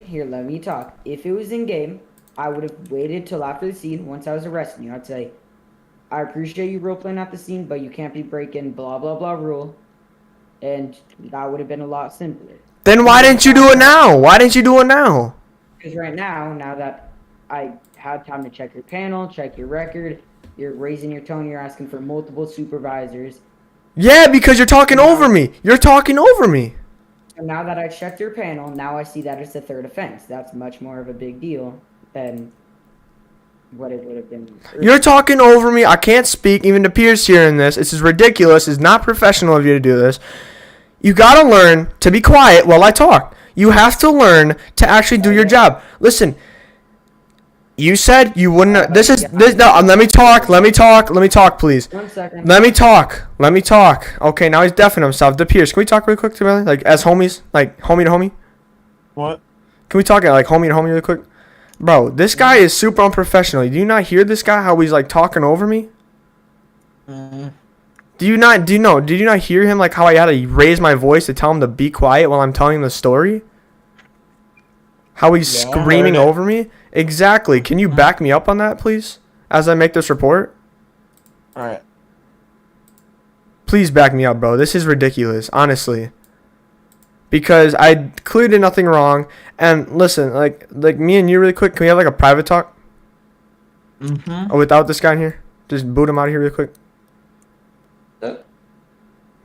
here, let me talk. If it was in game, I would have waited till after the scene. Once I was arresting you, I'd say, I appreciate you role playing at the scene, but you can't be breaking blah blah blah rule, and that would have been a lot simpler. Then why didn't you do it now? Why didn't you do it now? Because right now that I had time to check your panel, check your record, you're raising your tone, you're asking for multiple supervisors. Yeah, because you're talking over me. You're talking over me. And now that I checked your panel, now I see that it's a third offense. That's much more of a big deal than what it would have been. You're talking over me. I can't speak. Even the peers hearing this. This is ridiculous. It's not professional of you to do this. You gotta learn to be quiet while I talk. You have to learn to actually do your job. Listen, you said you wouldn't. This. No. Let me talk. Let me talk, please. 1 second. Let me talk. Okay, now he's deafening himself. The peers, can we talk real quick together? Like, as homies? Like, homie to homie? What? Can we talk like homie to homie really quick? Bro, this guy is super unprofessional. Do you not hear this guy, how he's like talking over me? Mm-hmm. Did you not hear him, like how I had to raise my voice to tell him to be quiet while I'm telling the story? How he's screaming over me? Exactly. Can you back me up on that, please? As I make this report? Alright. Please back me up, bro. This is ridiculous, honestly. Because I clearly did nothing wrong. And listen, like me and you really quick, can we have like a private talk? Mm-hmm. Oh, without this guy in here? Just boot him out of here really quick.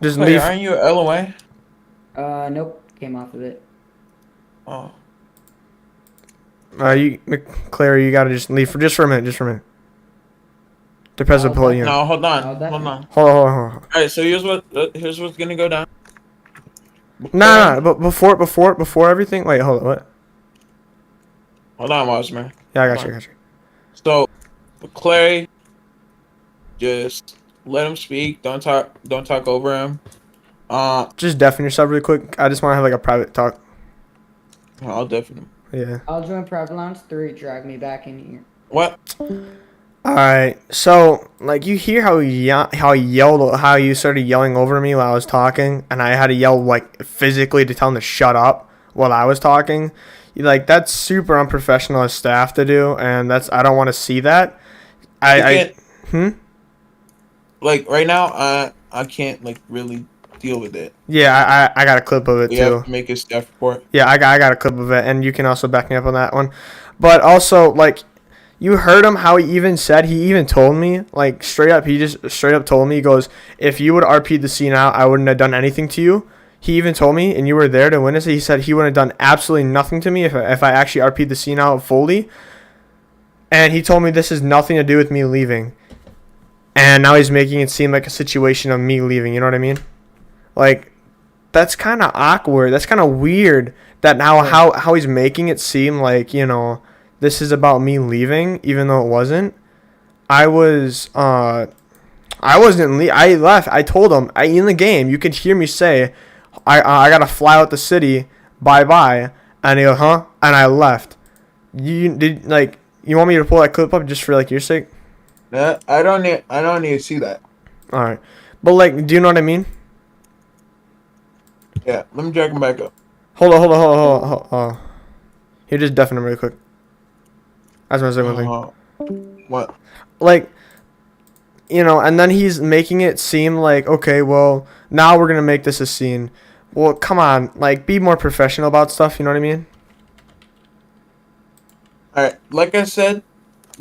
Just Wait, leave. aren't you a LOA? Nope. Came off of it. Oh. Claire, you gotta just leave for a minute. The president pull you in. No, hold on. Hold on. Alright, so here's what's gonna go down. Nah, but before everything, wait, hold on, what? Hold on, Wasmer. Yeah, I got you. So, Clary, just let him speak. Don't talk over him. Just deafen yourself really quick. I just want to have like a private talk. I'll deafen him. Yeah. I'll join Private Lounge 3. Drag me back in here. What? All right. So, like, you hear how you started yelling over me while I was talking, and I had to yell like physically to tell him to shut up while I was talking. That's super unprofessional as staff to do, and I don't want to see that. Like right now, I can't like really deal with it. Yeah, I got a clip of it We too. have to make a staff report. Yeah, I got a clip of it, and you can also back me up on that one. But also, like, you heard him how he even told me, like, straight up told me, he goes, if you would RP the scene out, I wouldn't have done anything to you. He even told me, and you were there to witness it, he said he wouldn't have done absolutely nothing to me if I actually RP'd the scene out fully. And he told me this has nothing to do with me leaving. And now he's making it seem like a situation of me leaving, you know what I mean? Like, that's kind of awkward. That's kind of weird that now how he's making it seem like, this is about me leaving, even though it wasn't. I left. I told him, in the game, you could hear me say, I got to fly out the city, bye-bye. And he goes, huh? And I left. You want me to pull that clip up just for, like, your sake? Yeah, I don't need to see that. All right. But, like, do you know what I mean? Yeah, let me drag him back up. Hold on. Here, just deafen him really quick. That's my second thing. What? Like, and then he's making it seem like, okay, well, now we're going to make this a scene. Well, come on. Like, be more professional about stuff, you know what I mean? Alright, like I said,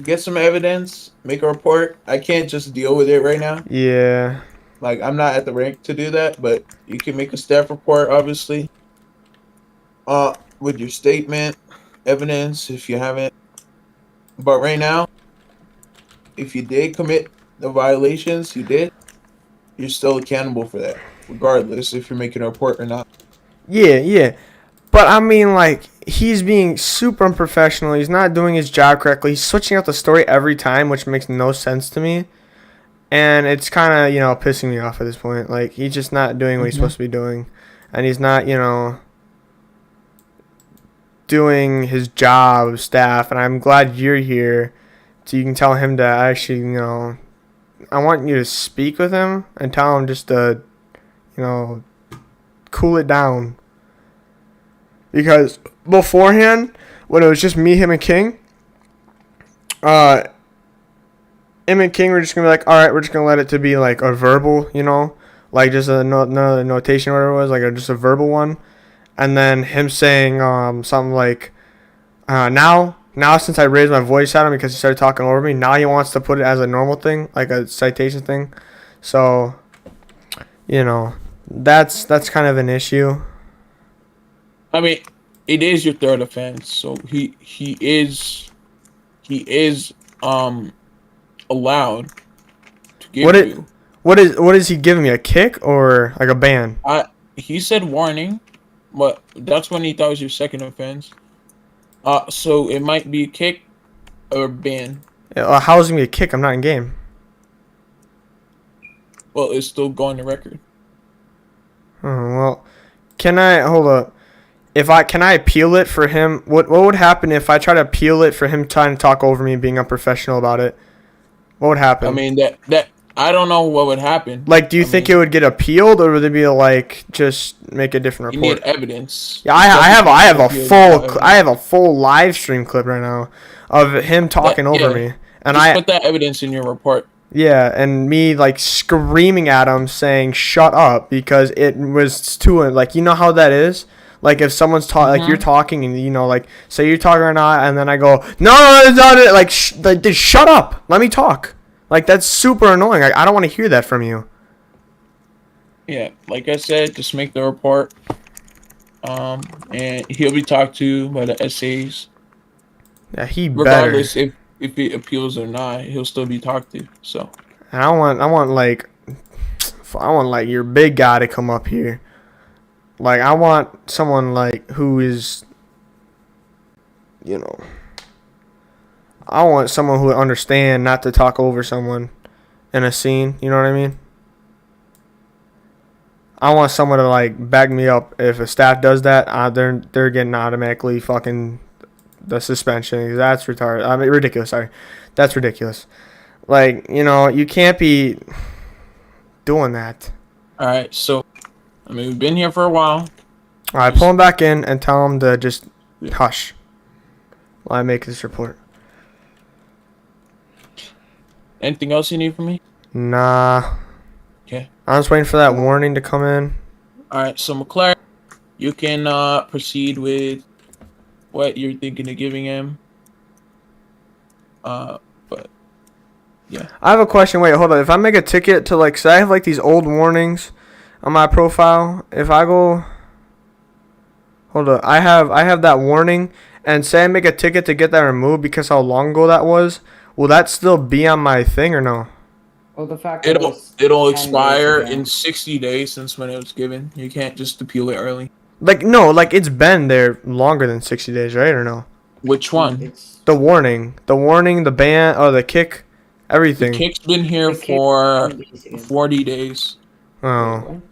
get some evidence, make a report. I can't just deal with it right now. Yeah. Like, I'm not at the rank to do that, but you can make a staff report, obviously. With your statement, evidence, if you haven't. But right now, if you did commit the violations, you're still accountable for that, regardless if you're making a report or not. Yeah. But, I mean, like, he's being super unprofessional. He's not doing his job correctly. He's switching out the story every time, which makes no sense to me. And it's kind of, pissing me off at this point. Like, he's just not doing what he's supposed to be doing. And he's not, doing his job of staff. And I'm glad you're here so you can tell him to actually, I want you to speak with him and tell him just to, cool it down. because beforehand, when it was just me, him, and King, him and King were just gonna be like, all right, we're just gonna let it to be like a verbal, you know, like just another notation, or whatever it was, like just a verbal one, and then him saying something like, now since I raised my voice at him because he started talking over me, now he wants to put it as a normal thing, like a citation thing. So, you know, that's kind of an issue. I mean, it is your third offense, so he is allowed to give What it you. what is he giving me, a kick or like a ban? He said warning, but that's when he thought it was your second offense. So it might be a kick or ban. How is he gonna be a kick? I'm not in game. Well, it's still going to record. Oh, well, can I hold up? Can I appeal it for him? What would happen if I try to appeal it for him trying to talk over me and being unprofessional about it? What would happen? I mean that I don't know what would happen. Like, do you think it would get appealed, or would it be like just make a different You report? need evidence. Yeah, I have a full live stream clip right now of him talking over me, and just put that evidence in your report. Yeah, and me like screaming at him saying shut up because it was too, like, you know how that is? Like if someone's like you're talking and, you know, like say you're talking or not, and then I go, no, it's not it. Like, just shut up, let me talk. Like, that's super annoying. I don't want to hear that from you. Yeah, like I said, just make the report. And he'll be talked to by the SAs. Yeah, he Regardless better. if it appeals or not, he'll still be talked to. So And I want like your big guy to come up here. Like, I want someone like who is, you know, I want someone who would understand not to talk over someone in a scene. You know what I mean? I want someone to like back me up. If a staff does that, they're getting automatically fucking the suspension. That's retarded. I mean, ridiculous. Sorry, that's ridiculous. Like, you know, you can't be doing that. all right, so I mean we've been here for a while. All right, pull him back in and tell him to just hush while I make this report. Anything else you need from me? Nah. Okay. I'm just waiting for that warning to come in. All right, so McLaren, you can proceed with what you're thinking of giving him. But yeah. I have a question. Wait, hold on. If I make a ticket to, like, say I have like these old warnings on my profile. If I go, hold on, I have that warning, and say I make a ticket to get that removed because how long ago that was. Will that still be on my thing or no? Well, the fact that It'll 10 expire days in 60 days since when it was given. You can't just appeal it early. Like, no, like it's been there longer than 60 days, right, or no? Which one? It's The warning, the ban, the kick, everything. The kick's been here The kick- for 40 days. Oh,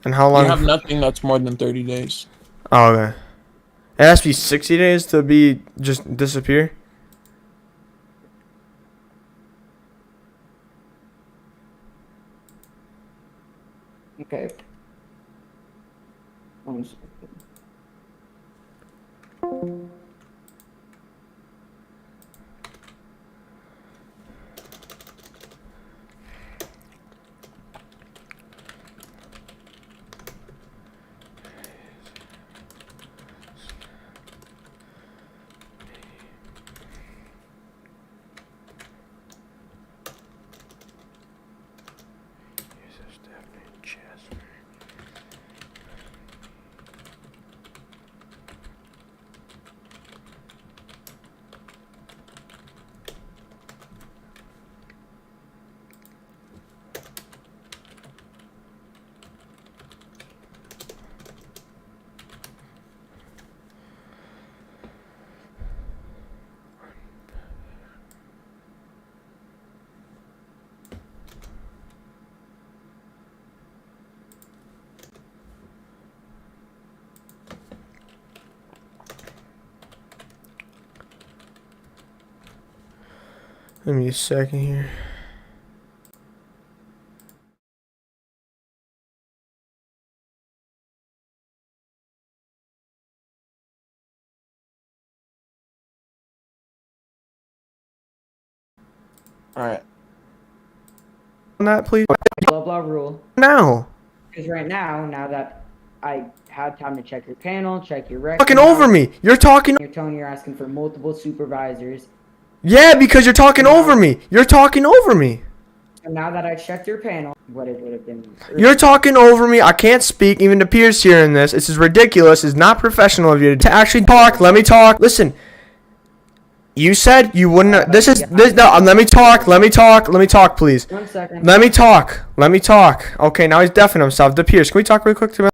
and how You long? have nothing that's more than 30 days. Oh, okay. It has to be 60 days to be just disappear. Okay. 1 second. Give me a second here. All right. On that, please. blah blah rule. Now. Because right now that I had time to check your panel, check your record. Talking over me. You're talking. You're telling you're asking for multiple supervisors. Yeah, because you're talking over me. You're talking over me. And now that I checked your panel, what it would have been. You're talking over me. I can't speak even to peers here in this. This is ridiculous. It's not professional of you to actually talk. Let me talk. Listen. You said you wouldn't. This is this. No, let me talk. Let me talk. Let me talk, please. 1 second. Let me talk. Let me talk. Okay, now he's deafening himself. The peers. Can we talk really quick to him?